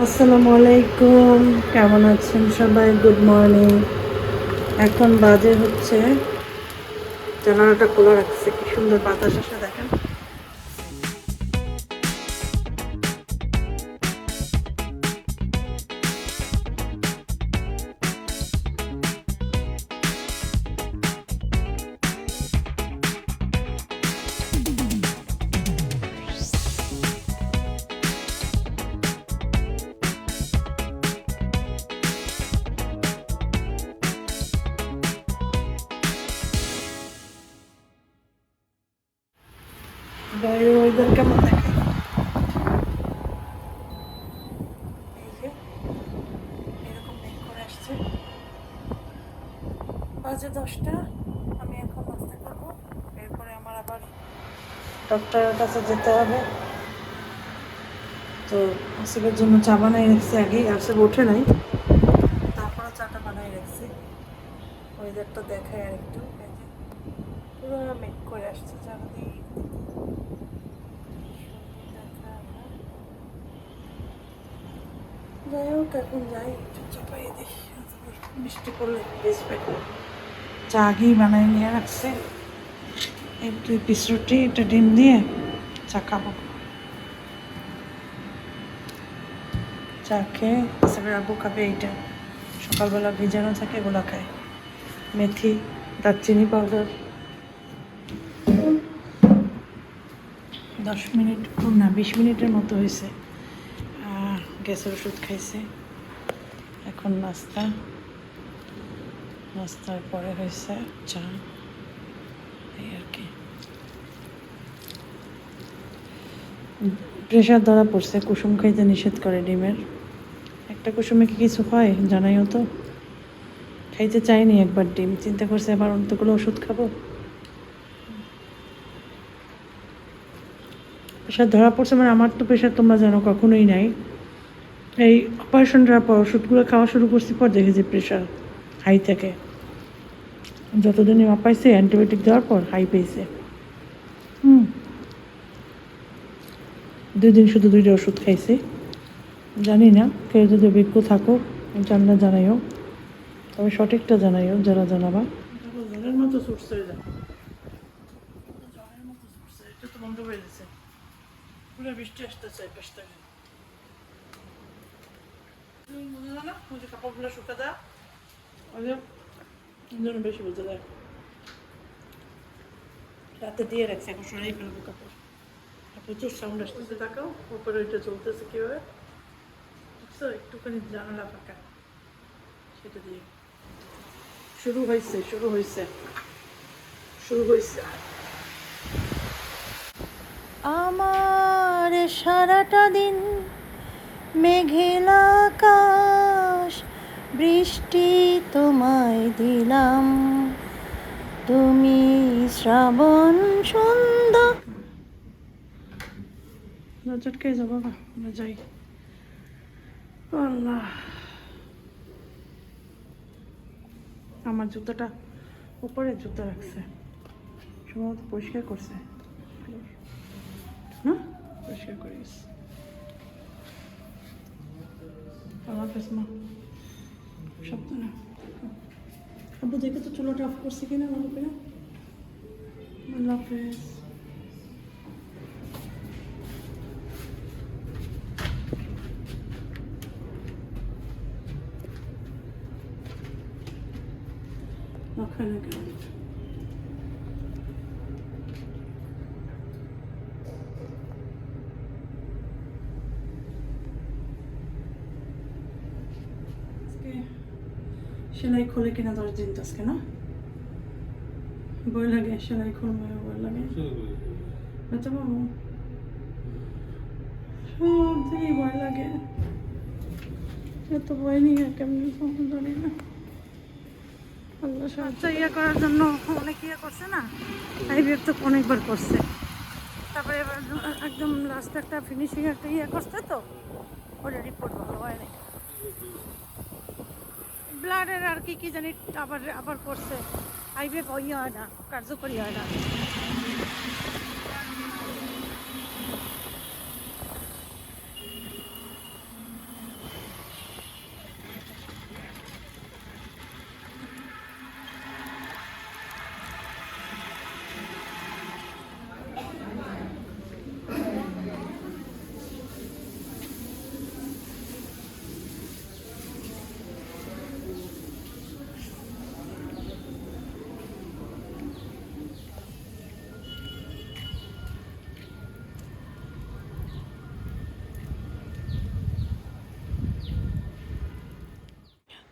আসসালামু আলাইকুম, কেমন আছেন সবাই? Good morning. এখন বাজে হচ্ছে, জানালাটা খোলা রাখছে, কি সুন্দর বাতাস আসে দেখেন। বাইরের ওয়েদার কেমন দেখেন, এই যে এরকম মেঘ করে আসছে। বাজে 10টা, আমি এখন নাস্তা করবো, এরপরে আমার আবার ডক্টরের কাছে যেতে হবে। তো আসিফের জন্য চা বানাই রাখছি আগেই, আসিফ ওঠে নাই, তারপরে চাটা বানাই রাখছি। ওয়েদারটা দেখায় আর একটু, এই যে পুরো মেঘ করে আসছে চারদিক, যাই হোক এখন যাই, একটু চাপাই দেখি, বৃষ্টি পড়লে বেসবে। চা আগেই বানাই নিয়ে রাখছে, একটু পিস রুটি একটা ডিম দিয়ে চা খাবো। চা খেয়ে হিসাবে আব্বু খাবে এইটা, সকালবেলা ভিজানো থাকে এগুলো খায়, মেথি, দারচিনি পাউডার। 10 মিনিট না 20 মিনিটের মতো হয়েছে গ্যাসের ওষুধ খাইছে। এখন নাস্তার পরে হয়েছে চা, এই আর কি। প্রেশার ধরা পড়ছে, কুসুম খাইতে নিষেধ করে ডিমের। একটা কুসুমে কি কিছু হয় জানাইও তো, খাইতে চাইনি একবার ডিম, চিন্তা করছে এবার অন্তগুলো ওষুধ খাবো। প্রেশার ধরা পড়ছে মানে আমার তো প্রেশার তোমরা জানো কখনোই নাই, এই অপারেশন দেওয়ার পর ওষুধগুলো খাওয়া শুরু করছি, পর দেখে যে প্রেশার হাই থাকে। যতদিনই মাপাইছে অ্যান্টিবায়োটিক দেওয়ার পর হাই পেয়েছে। 2 দিন শুধু 2টা ওষুধ খাইছি। জানি না, কেউ যদি অভিজ্ঞ থাকো জানলে জানাইও, তবে সঠিকটা জানাইও যারা জানাবা। জ্বরের মতো ছুটছে, জ্বরের মতো ছুটছে, এটা তো বন্ধ হয়ে গেছে, পুরো বৃষ্টি আসতেছে পাশ থেকে। বুঝে না, ওই যে কাপড়গুলো শুকা দেয়, ওই জন্য বেশি বুঝে দেয়। রাতে দিয়ে রাখছে, এখন সরাই ফেলবো কাপড়। প্রচুর সাউন্ড আসতেছে, তাকাও উপরে ওইটা চলতেছে কীভাবে, বুঝছো? একটুখানি জানালা ফাঁকা, সেটা দিয়ে শুরু হয়েছে। আমার সারাটা দিন মেঘেলা আকাশ, বৃষ্টি তোমায় দিলাম, তুমি শ্রাবণ সুন্দর। চটকে যাবো, আমরা যাই। আল্লাহ, আমার জুতোটা উপরে জুতো রাখছে, সম্ভবত পরিষ্কার করছে না, পরিষ্কার করিস। আল্লাহ হাফেজ মা, সাবধানে। আব্বু দেখে তো চুলোটা অফ করছে কিনা ভালো করে। আল্লাহ হাফেজ। ওখানে কেন সেলাই খুলে কিনা 10 দিন তো আজকে না, ভয় লাগে সেলাই খুলবে, ভয় লাগে। আচ্ছা বাবু, সব দিকেই ভয় লাগে, এত ভয় নিয়ে কেমনি জানি না। আল্লাহ সাহায্য। করার জন্য অনেক করছে না, আইভিএফ তো অনেকবার করছে, তারপরে এবার একদম লাস্ট একটা ফিনিশিং একটা করছে, তো ওটা রিপোর্ট ভালো হয় নাই। ব্লাডের আর কি জানি আবার আবার করছে, আইভিএফ হয় না, কার্যকরী হয় না।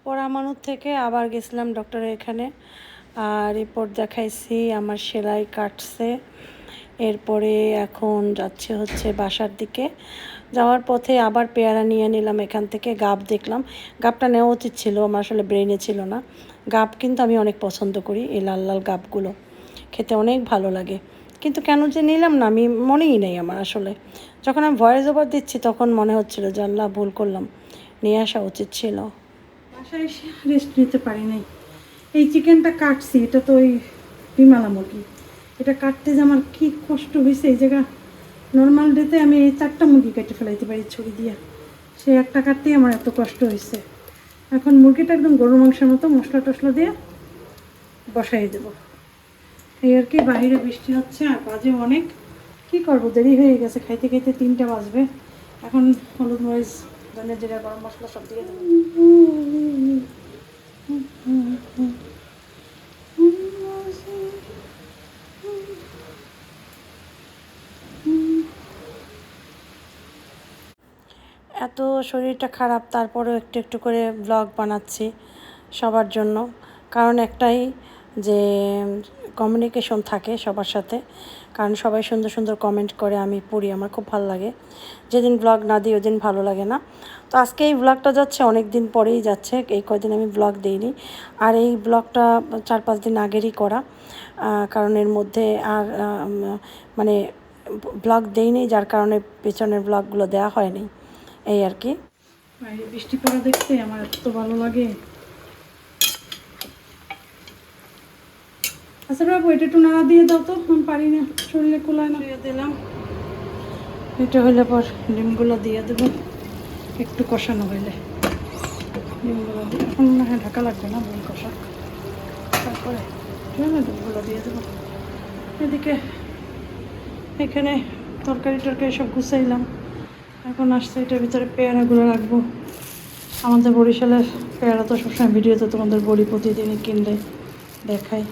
পোড়ামানুর থেকে আবার গেছিলাম ডক্টরের এখানে, আর রিপোর্ট দেখাইছি, আমার সেলাই কাটছে। এরপরে এখন যাচ্ছে হচ্ছে বাসার দিকে। যাওয়ার পথে আবার পেয়ারা নিয়ে নিলাম এখান থেকে। গাব দেখলাম, গাবটা নেওয়া উচিত ছিল, আমার আসলে ব্রেনে ছিল না। গাব কিন্তু আমি অনেক পছন্দ করি, এই লাল লাল গাবগুলো খেতে অনেক ভালো লাগে, কিন্তু কেন যে নিলাম না আমি মনেই নেই আমার আসলে। যখন আমি ভয়েস ওভার দিচ্ছি তখন মনে হচ্ছিলো যে আল্লাহ ভুল করলাম, নিয়ে আসা উচিত ছিল। বাসায় এসে রেস্ট নিতে পারি নাই। এই চিকেনটা কাটছি, এটা তো ওই বিমালা মুরগি, এটা কাটতে যে আমার কী কষ্ট হয়েছে। এই জায়গা নর্মাল ডেতে আমি এই 4টা মুরগি কেটে ফেলাইতে পারি ছুরি দিয়ে, সে একটা কাটতেই আমার এত কষ্ট হয়েছে। এখন মুরগিটা একদম গরু মাংসের মতো মশলা টশলা দিয়ে বসাই দেবো। এই আর কি। বাইরে বৃষ্টি হচ্ছে আর বাজে অনেক, কি করবো, দেরি হয়ে গেছে, খাইতে খাইতে 3টা বাজবে। এখন হলুদ মরিচ ধনে জিরা গরম মশলা সব দিয়ে দেবো। এত শরীরটা খারাপ, তারপরেও একটু একটু করে ব্লগ বানাচ্ছি সবার জন্য। কারণ একটাই, যে কমিউনিকেশন থাকে সবার সাথে, কারণ সবাই সুন্দর সুন্দর কমেন্ট করে, আমি পড়ি, আমার খুব ভালো লাগে। যেদিন ব্লগ না দিই ওদিন ভালো লাগে না। তো আজকে এই ব্লগটা যাচ্ছে অনেক দিন পরেই যাচ্ছে, এই কয়দিন আমি ব্লগ দিইনি। আর এই ব্লগটা 4-5 দিন আগেরই করা, কারণ এর মধ্যে আর মানে ব্লগ দেইনি, যার কারণে পেছনের ব্লগগুলো দেওয়া হয়নি, এই আর কি। বাইরে বৃষ্টি পড়া দেখতে আমার এত ভালো লাগে। আচ্ছা বাবু, এটা একটু নাড়া দিয়ে দাও তো, আমি পারি না, শরীরে কুলায় না। দিয়ে দিলাম। এটা হইলে পর ডিমগুলো দিয়ে দেবো, একটু কষানো হইলে ডিমগুলো দিয়ে। এখন মনে হয় ঢাকা লাগবে না, ডিম কষা, তারপরে ডিমগুলো দিয়ে দেবো। এদিকে এখানে তরকারি টরকারি সব গুছাইলাম, এখন আসছে এটার ভিতরে পেয়ারাগুলো রাখবো। আমাদের বরিশালের পেয়ারা তো সবসময় ভিডিওতে তোমাদের বড়ি প্রতিদিনই কিনলে দেখাই,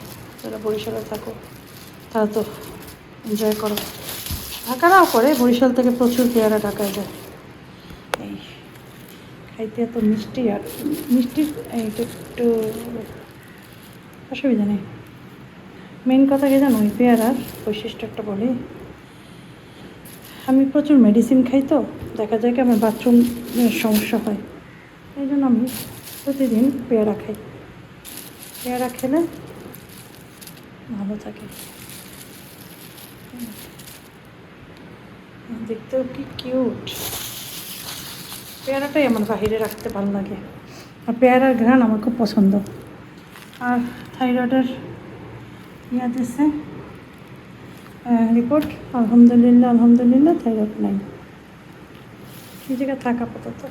যারা বরিশালে থাকো তারা তো এনজয় করো। ঢাকারাও করে, বরিশাল থেকে প্রচুর পেয়ারা ঢাকায় যায়। এই খাইতে এত মিষ্টি, আর মিষ্টির এইটা একটু অসুবিধা নেই। মেন কথা কি জানো, ওই পেয়ারার বৈশিষ্ট্য একটা বলি, আমি প্রচুর মেডিসিন খাই, তো দেখা যায় কি আমার বাথরুমের সমস্যা হয়, এই জন্য আমি প্রতিদিন পেয়ারা খাই। পেয়ারা খেলে ভালো থাকে। দেখতেও কি কিউট। পেয়ারাটাই আমার বাহিরে রাখতে ভালো লাগে, আর পেয়ারার ঘ্রাণ আমার খুব পছন্দ। আর থাইরয়েডের ইয়া দিচ্ছে রিপোর্ট, আলহামদুলিল্লাহ আলহামদুলিল্লাহ, থাইরয়েড নাই। এই জায়গায় থাক আপাতত,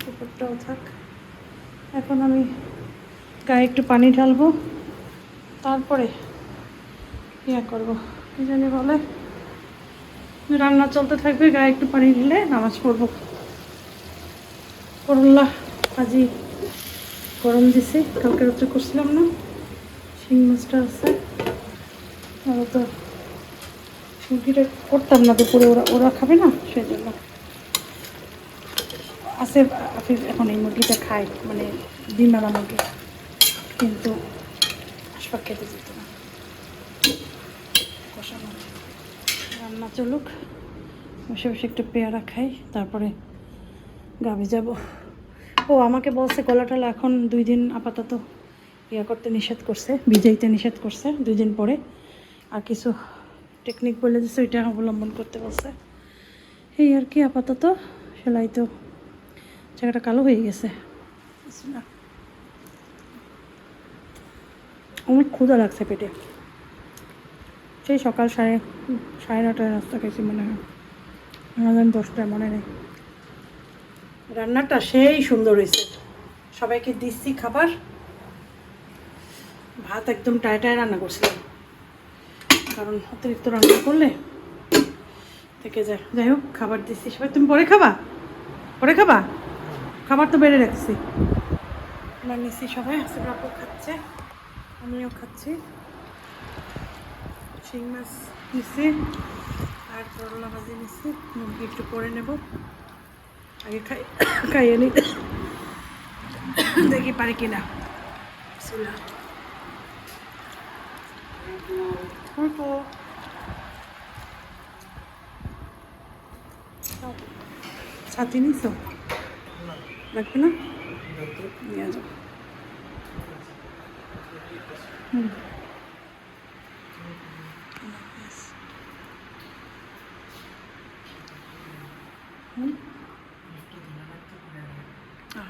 রিপোর্টটাও থাক। এখন আমি গায়ে একটু পানি ঢালবো, তারপরে ইয়া করবো, কি জানি বলে, রান্না চলতে থাকবে, গায়ে একটু পানি ঢেলে নামাজ পড়বো। করল্লা ভাজি গরম দিছি, কালকে রাত্রে করছিলাম না, শিং মাছটা আছে। আর তো মুরগিটা করতাম না দুপুরে, ওরা খাবে না, সেই জন্য আছে। এখন এই মুরগিটা খায়, মানে ডিমালা মুরগি, কিন্তু আশপাক খেতে যেত না। কষানো রান্না চলুক, বসে বসে একটু পেয়ারা খাই, তারপরে গাবে যাব। ও আমাকে বলছে গলাটালা এখন 2 দিন আপাতত ইয়া করতে নিষেধ করছে, ভিজাইতে নিষেধ করছে, 2 দিন পরে আর কিছু টেকনিক বলে দিচ্ছে, ওইটা অবলম্বন করতে বলছে। এই আর কি। আপাতত সেলাই তো জায়গাটা কালো হয়ে গেছে। আমার ক্ষুধা লাগছে পেটে, সেই সকাল 9:30টায় নাস্তা খেয়েছি মনে হয়, 10টায় মনে নেই। রান্নাটা সেই সুন্দর হয়েছে, সবাইকে দিচ্ছি খাবার। ভাত একদম টায় রান্না করছিলাম, কারণ অতিরিক্ত রান্না করলে থেকে যায়। যাই হোক, খাবার দিচ্ছি সবাই। তুমি পরে খাবা? পরে খাবা? খাবার তো বেড়ে রাখছি, আমরা নিচ্ছি সবাই। হাসিবাবু খাচ্ছে, আমিও খাচ্ছি। শিং মাছ নিচ্ছি আর করলা ভাজি নিচ্ছি। মুরগি একটু পরে নেব, আগে খাইয়ে নিই। দেখি পারি কিনা। বিসমিল্লাহ। ছাতি নিছো লাগবে না, নিয়ে যাও। হুম,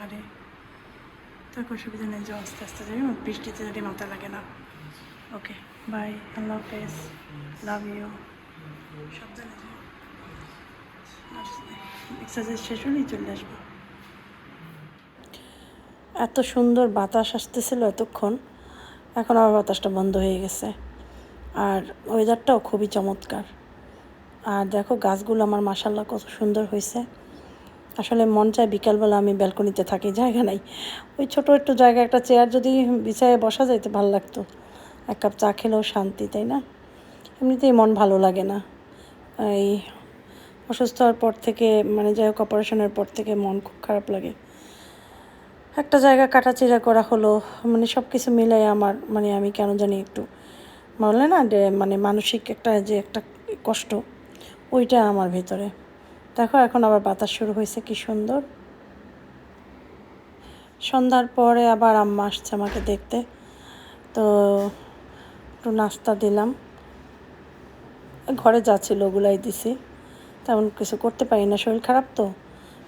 আরে তার অসুবিধা নেই, যে আস্তে আস্তে যাই, বৃষ্টিতে যদি মাথা লাগে না। ওকে বাই, আল্লাহ হাফেজ, লাভ ইউ। সাবধানে যাও, এক্সারসাইজ শেষ হলেই চলে আসবো। এত সুন্দর বাতাস আসতেছিল এতক্ষণ, এখন আবার বাতাসটা বন্ধ হয়ে গেছে। আর ওয়েদারটাও খুবই চমৎকার। আর দেখো গাছগুলো আমার মাশাআল্লাহ কত সুন্দর হয়েছে। আসলে মন চায় বিকালবেলা আমি ব্যালকনিতে থাকি, জায়গা নাই। ওই ছোটো একটু জায়গা, একটা চেয়ার যদি বিছায়ে বসা যাইতে ভালো লাগতো, এক কাপ চা খেলেও শান্তি, তাই না? এমনিতেই মন ভালো লাগে না। এই অসুস্থ হওয়ার পর থেকে, মানে যাই হোক অপারেশনের পর থেকে মন খুব খারাপ লাগে। একটা জায়গা কাটাচিড়া করা হলো, মানে সব কিছু মিলাই আমার, মানে আমি কেন জানি একটু বলে না যে মানে মানসিক একটা যে একটা কষ্ট, ওইটা আমার ভিতরে। দেখো এখন আবার বাতাস শুরু হয়েছে, কি সুন্দর। সন্ধ্যার পরে আবার আম্মা আসছে আমাকে দেখতে, তো একটু নাস্তা দিলাম, ঘরে যা ছিল ওগুলাই দিছি, তেমন কিছু করতে পারি না, শরীর খারাপ তো।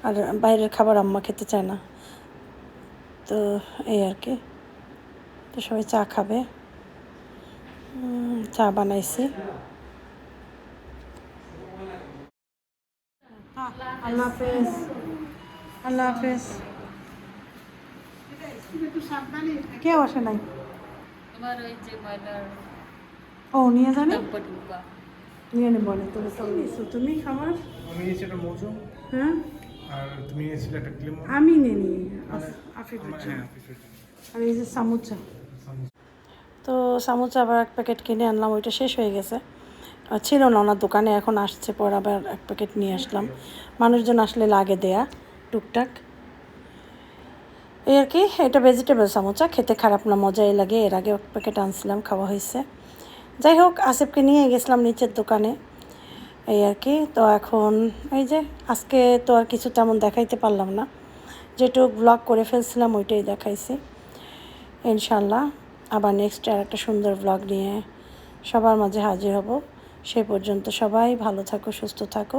আর বাইরের খাবার আম্মা খেতে চায় না, তো এই আর কি। তো সবাই চা খাবে, চা বানাইছি। আল্লাহ হাফেজ, আল্লাহ হাফেজ। কেউ আসে নাই, ও নিয়ে জানি, নিয়ে নেবো না। তুমি তো নিয়েছো, তুমি খাবার আমি নিয়েছি একটা মৌসুম, হ্যাঁ, আর তুমি নিয়েছিলে একটা ক্লিমো। আমি নিয়ে নিই আফিফের জন্য। হ্যাঁ, অফিসের জন্য। আর এই যে সামুচা, সামোসা। তো সামুচা আবার এক প্যাকেট কিনে আনলাম, ওইটা শেষ হয়ে গেছে। ছিল না ওনার দোকানে, এখন আসছে, পর আবার এক প্যাকেট নিয়ে আসলাম। মানুষজন আসলে লাগে দেয়া টুকটাক, এই আর কি। এটা ভেজিটেবল সামোচা, খেতে খারাপ না, মজাই লাগে। এর আগে এক প্যাকেট আনছিলাম, খাওয়া হয়েছে। যাই হোক, আসিফকে নিয়ে গেছিলাম নিচের দোকানে, এই আর কি। তো এখন এই যে আজকে তো আর কিছু তেমন দেখাইতে পারলাম না, যেটুকু ব্লগ করে ফেলছিলাম ওইটাই দেখাইছি। ইনশাল্লাহ আবার নেক্সট আর একটা সুন্দর ব্লগ নিয়ে সবার মাঝে হাজির হব। সেই পর্যন্ত সবাই ভালো থাকো, সুস্থ থাকো।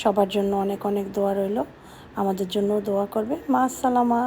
সবার জন্য অনেক অনেক দোয়া রইল, আমাদের জন্য দোয়া করবে। মা আসসালামা।